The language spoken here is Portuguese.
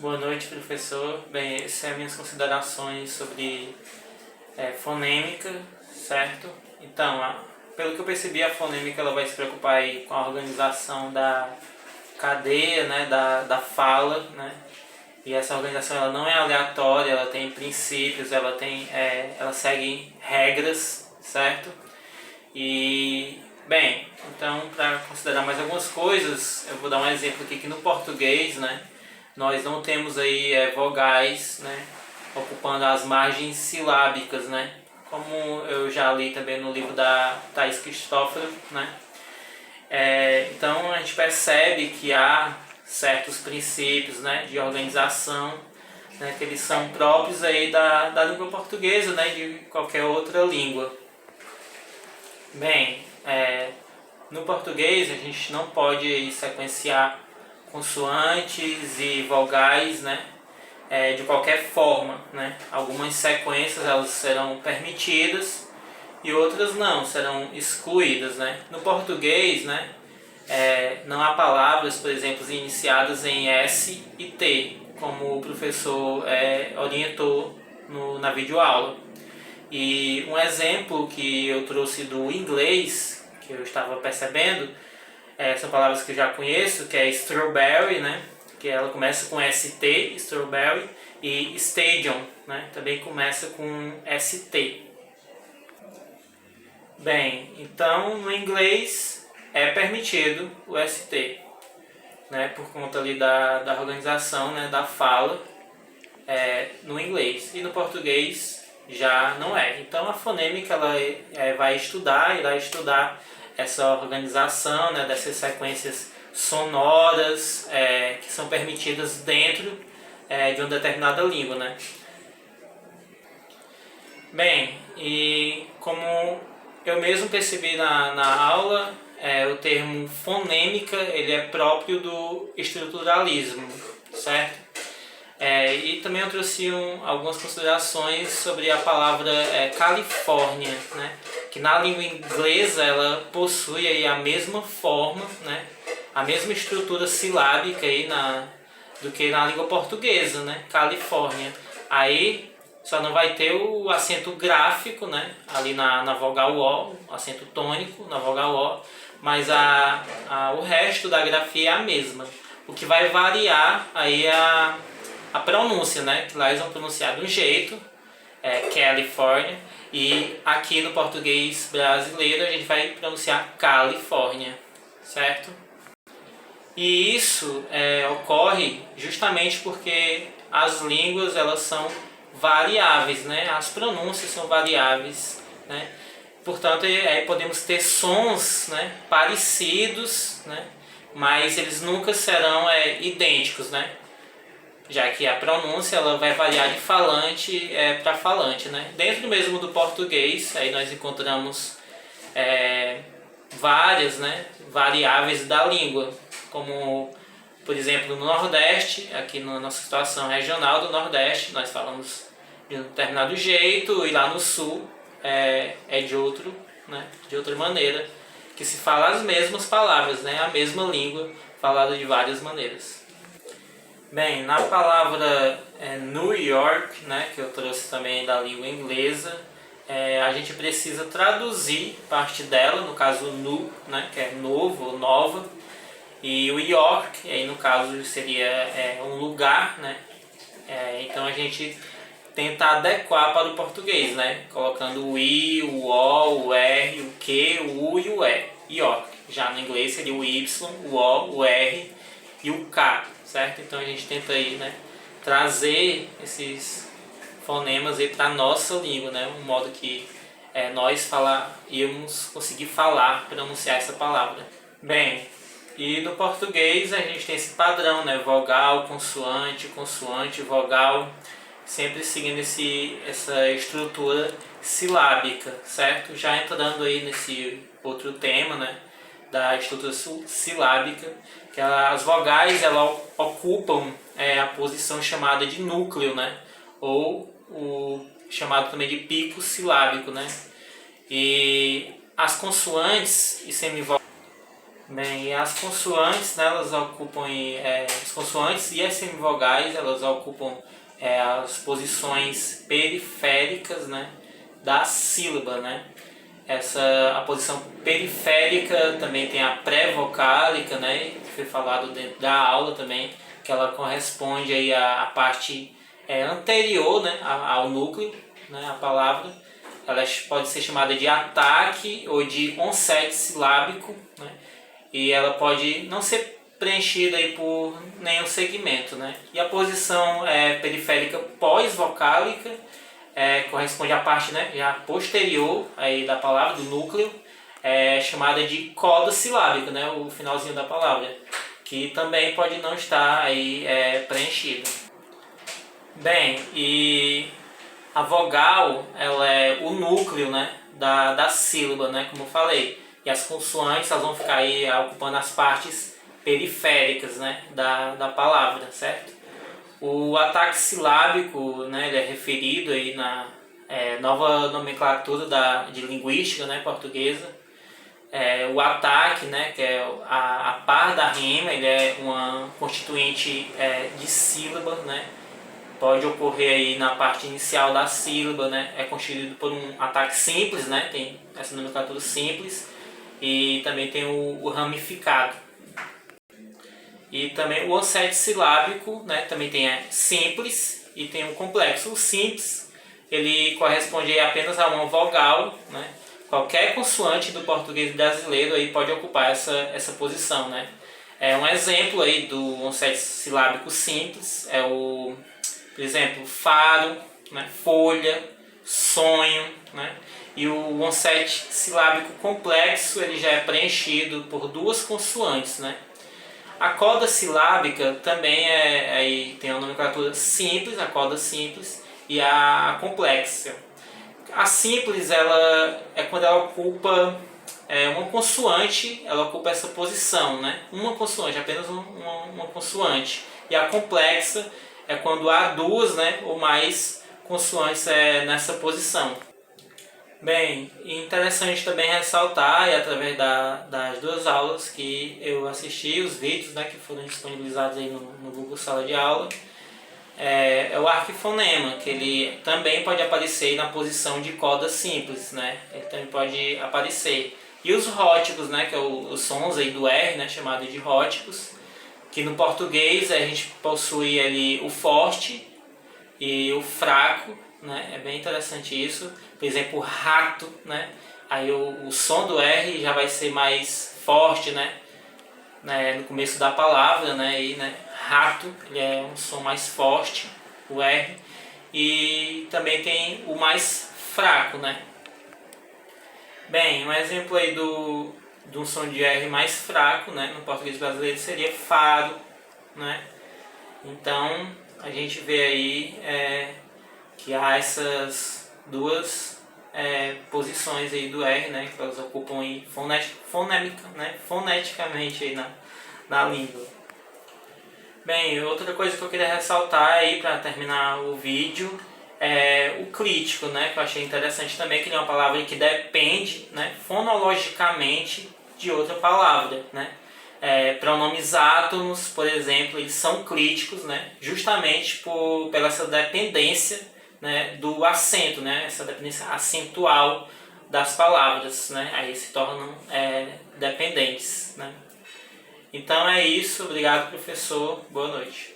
Boa noite, professor. Bem, essas são as minhas considerações sobre fonêmica, certo? Então, pelo que eu percebi, a fonêmica ela vai se preocupar aí com a organização da cadeia, né, da fala, né? E essa organização ela não é aleatória, ela tem princípios, ela segue regras, certo? E, bem, então, para considerar mais algumas coisas, eu vou dar um exemplo aqui que no português, né, nós não temos aí vogais, né, ocupando as margens silábicas, né, como eu já li também no livro da Thaís Cristófaro, né. Então a gente percebe que há certos princípios, né, de organização, né, que eles são próprios aí da língua portuguesa, né, de qualquer outra língua. Bem, no português a gente não pode sequenciar consoantes e vogais, né, de qualquer forma, né. Algumas sequências elas serão permitidas e outras não, serão excluídas, né. No português, né, não há palavras, por exemplo, iniciadas em S e T, como o professor orientou na videoaula. E um exemplo que eu trouxe do inglês, que eu estava percebendo, são palavras que eu já conheço, que é strawberry, né? Que ela começa com ST, strawberry, e stadium, né? Também começa com ST. Bem, então no inglês é permitido o ST, né? Por conta ali da organização, né? Da fala no inglês. E no português já não é. Então a fonêmica ela irá estudar essa organização, né, dessas sequências sonoras que são permitidas dentro de uma determinada língua, né? Bem, e como eu mesmo percebi na aula, o termo fonêmica ele é próprio do estruturalismo, certo? E também eu trouxe algumas considerações sobre a palavra Califórnia, né? Que na língua inglesa ela possui aí a mesma forma, né? A mesma estrutura silábica aí do que na língua portuguesa, né? Califórnia. Aí só não vai ter o acento gráfico, né? Ali na vogal O, acento tônico na vogal O, mas o resto da grafia é a mesma. O que vai variar aí a pronúncia, né? Que lá eles vão pronunciar de um jeito, California, e aqui no português brasileiro a gente vai pronunciar Califórnia, certo? E isso ocorre justamente porque as línguas elas são variáveis, né? As pronúncias são variáveis, né? Portanto, podemos ter sons, né, parecidos, né? Mas eles nunca serão idênticos, né? Já que a pronúncia ela vai variar de falante para falante, né? Dentro mesmo do português, aí nós encontramos várias, né, variáveis da língua, como, por exemplo, no Nordeste, aqui na nossa situação regional do Nordeste, nós falamos de um determinado jeito, e lá no Sul de outro, né, de outra maneira, que se fala as mesmas palavras, né, a mesma língua falada de várias maneiras. Bem, na palavra New York, né, que eu trouxe também da língua inglesa, a gente precisa traduzir parte dela, no caso new, né, que é novo ou nova, e o York, aí no caso seria um lugar, né, então a gente tenta adequar para o português, né, colocando o I, o O, o R, o Q, o U e o E, York. Já no inglês seria o Y, o O, o R e o K, certo? Então a gente tenta aí, né, trazer esses fonemas aí para a nossa língua, né, um modo que nós íamos conseguir falar, pronunciar essa palavra. Bem, e no português a gente tem esse padrão, né, vogal, consoante, consoante, vogal, sempre seguindo essa estrutura silábica, certo? Já entrando aí nesse outro tema, né, da estrutura silábica, que as vogais elas ocupam a posição chamada de núcleo, né, ou o chamado também de pico silábico, né, e as consoantes e semivogais Bem, e as consoantes, né, elas ocupam, as consoantes e as semivogais, elas ocupam as posições periféricas, né, da sílaba, né. A posição periférica também tem a pré-vocálica, né, que foi falado dentro da aula também, que ela corresponde aí à parte anterior, né, ao núcleo, né, a palavra. Ela pode ser chamada de ataque ou de onset silábico, né, e ela pode não ser preenchida aí por nenhum segmento, né. E a posição periférica pós-vocálica corresponde à parte, né, já posterior aí da palavra, do núcleo, chamada de coda silábica, né, o finalzinho da palavra, que também pode não estar aí preenchido. Bem, e a vogal, ela é o núcleo, né, da sílaba, né, como eu falei. E as consoantes, elas vão ficar aí ocupando as partes periféricas, né, da palavra, certo? O ataque silábico, né, ele é referido aí na nova nomenclatura de linguística, né, portuguesa. O ataque, né, que é a par da rima, ele é uma constituinte de sílaba, né? Pode ocorrer aí na parte inicial da sílaba, né? É constituído por um ataque simples, né? Tem essa nomenclatura simples, e também tem o ramificado. E também o onset silábico, né? Também tem simples e tem o complexo. O simples, ele corresponde apenas a uma vogal, né? Qualquer consoante do português brasileiro aí pode ocupar essa posição, né? Um exemplo aí do onset silábico simples é por exemplo, faro, né? Folha, sonho, né? E o onset silábico complexo, ele já é preenchido por duas consoantes, né? A coda silábica também aí tem a nomenclatura simples, a coda simples, e a complexa. A simples, ela é quando ela ocupa uma consoante, ela ocupa essa posição, né? Uma consoante, apenas uma consoante. E a complexa é quando há duas, né, ou mais consoantes nessa posição. Bem, interessante também ressaltar, e através das duas aulas que eu assisti, os vídeos, né, que foram disponibilizados aí no Google Sala de Aula, o arquifonema, que ele também pode aparecer na posição de coda simples, né? Ele também pode aparecer. E os róticos, né, que é os sons aí do R, né, chamado de róticos, que no português a gente possui ali o forte e o fraco, né? É bem interessante isso. Por exemplo, rato, né? Aí o som do R já vai ser mais forte, né? No começo da palavra, né? E, né? Rato, ele é um som mais forte, o R. E também tem o mais fraco, né? Bem, um exemplo aí de um som de R mais fraco, né? No português brasileiro seria faro, né? Então, a gente vê aí que há essas duas posições aí do R, né, que elas ocupam aí foneticamente aí na língua. Bem, outra coisa que eu queria ressaltar aí para terminar o vídeo é o crítico, né, que eu achei interessante também, que é uma palavra que depende, né, fonologicamente de outra palavra, né. Pronomes átomos, por exemplo, eles são críticos, né, justamente pela essa dependência, né, do acento, né, essa dependência acentual das palavras, né, aí se tornam dependentes, né. Então é isso, obrigado professor, boa noite.